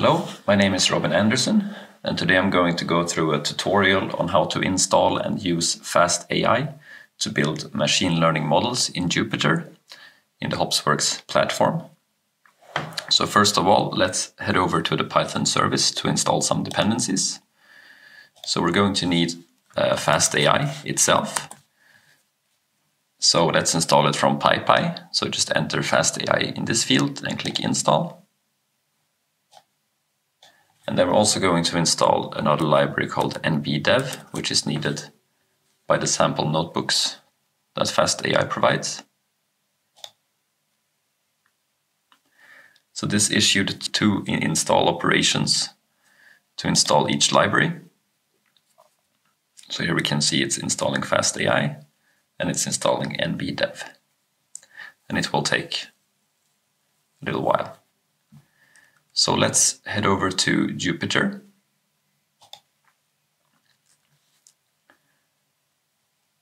Hello, my name is Robin Anderson, and today I'm going to go through a tutorial on how to install and use fastai to build machine learning models in Jupyter in the Hopsworks platform. So first of all, let's head over to the Python service to install some dependencies. So we're going to need fastai itself. So let's install it from PyPy. So just enter fastai in this field and click install. And then we're also going to install another library called nbdev, which is needed by the sample notebooks that fastai provides. So this issued two install operations to install each library. So here we can see it's installing fastai and it's installing nbdev. And it will take a little while. So let's head over to Jupyter.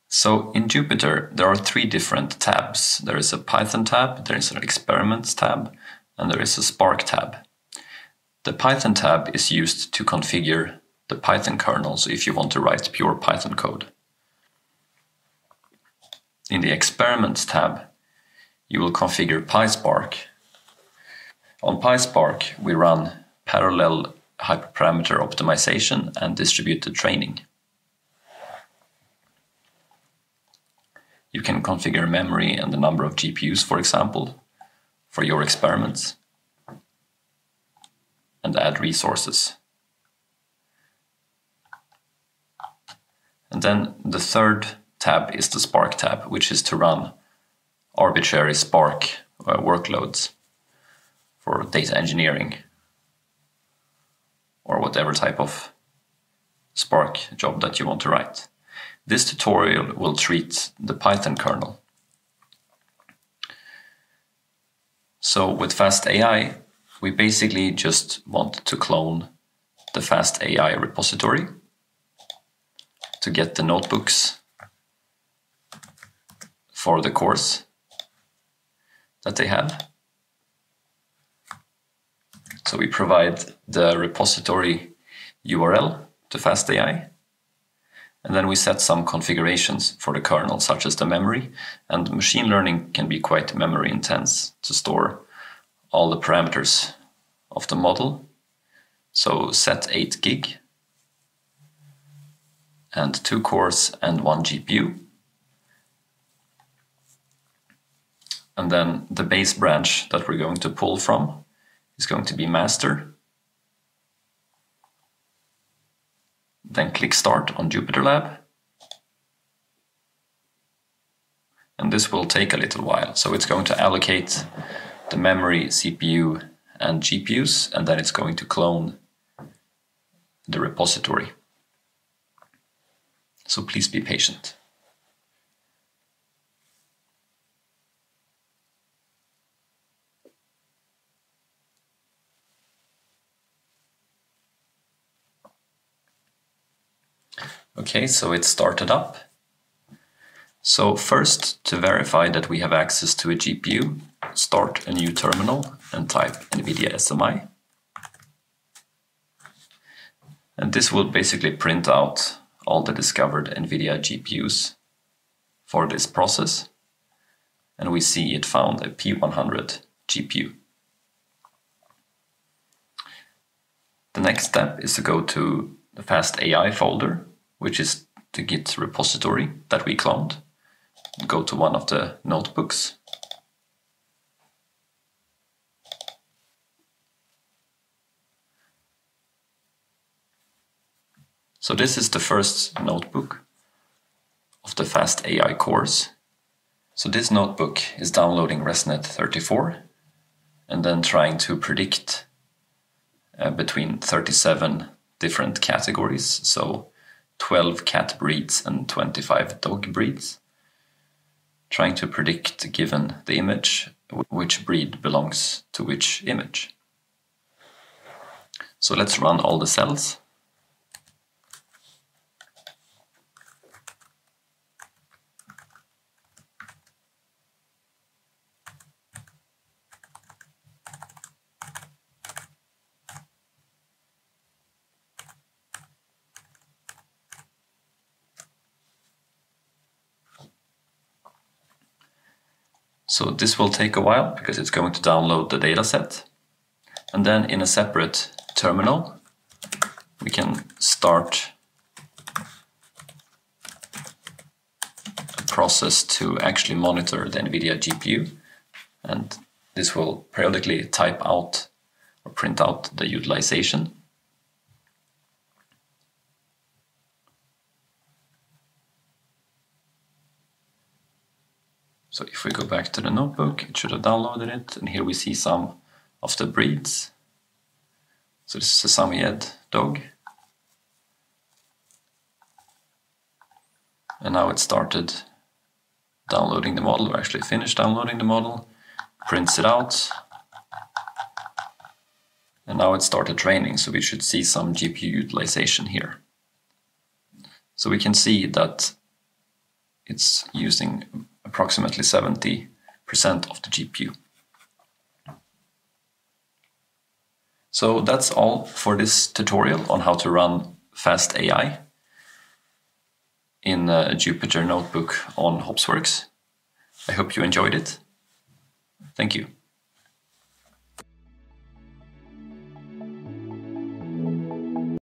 So in Jupyter, there are three different tabs. There is a Python tab, there is an experiments tab, and there is a Spark tab. The Python tab is used to configure the Python kernels if you want to write pure Python code. In the experiments tab, you will configure PySpark. On PySpark, we run parallel hyperparameter optimization and distributed training. You can configure memory and the number of GPUs, for example, for your experiments, and add resources. And then the third tab is the Spark tab, which is to run arbitrary Spark workloads for data engineering or whatever type of Spark job that you want to write. This tutorial will treat the Python kernel. So with fastai, we basically just want to clone the fastai repository to get the notebooks for the course that they have. So we provide the repository URL to fastai, and then we set some configurations for the kernel, such as the memory, and machine learning can be quite memory intense to store all the parameters of the model. So set 8 gig, and 2 cores and 1 GPU. And then the base branch that we're going to pull from is going to be master. Then click start on Jupyter Lab. And this will take a little while. So it's going to allocate the memory, CPU, and GPUs, and then it's going to clone the repository. So please be patient. Okay, so it started up. So first, to verify that we have access to a GPU, start a new terminal and type NVIDIA SMI. And this will basically print out all the discovered NVIDIA GPUs for this process. And we see it found a P100 GPU. The next step is to go to the fastai folder, which is the Git repository that we cloned. Go to one of the notebooks. So this is the first notebook of the fastai course. So this notebook is downloading ResNet34 and then trying to predict between 37 different categories. So 12 cat breeds and 25 dog breeds, trying to predict, given the image, which breed belongs to which image. So let's run all the cells. So this will take a while because it's going to download the dataset. And then in a separate terminal, we can start a process to actually monitor the NVIDIA GPU. And this will periodically type out or print out the utilization. So if we go back to the notebook, it should have downloaded it. And here we see some of the breeds. So this is a Samoyed dog. And now it started downloading the model, or actually finished downloading the model, prints it out. And now it started training, so we should see some GPU utilization here. So we can see that it's using approximately 70% of the GPU. So that's all for this tutorial on how to run fastai in a Jupyter notebook on Hopsworks. I hope you enjoyed it. Thank you.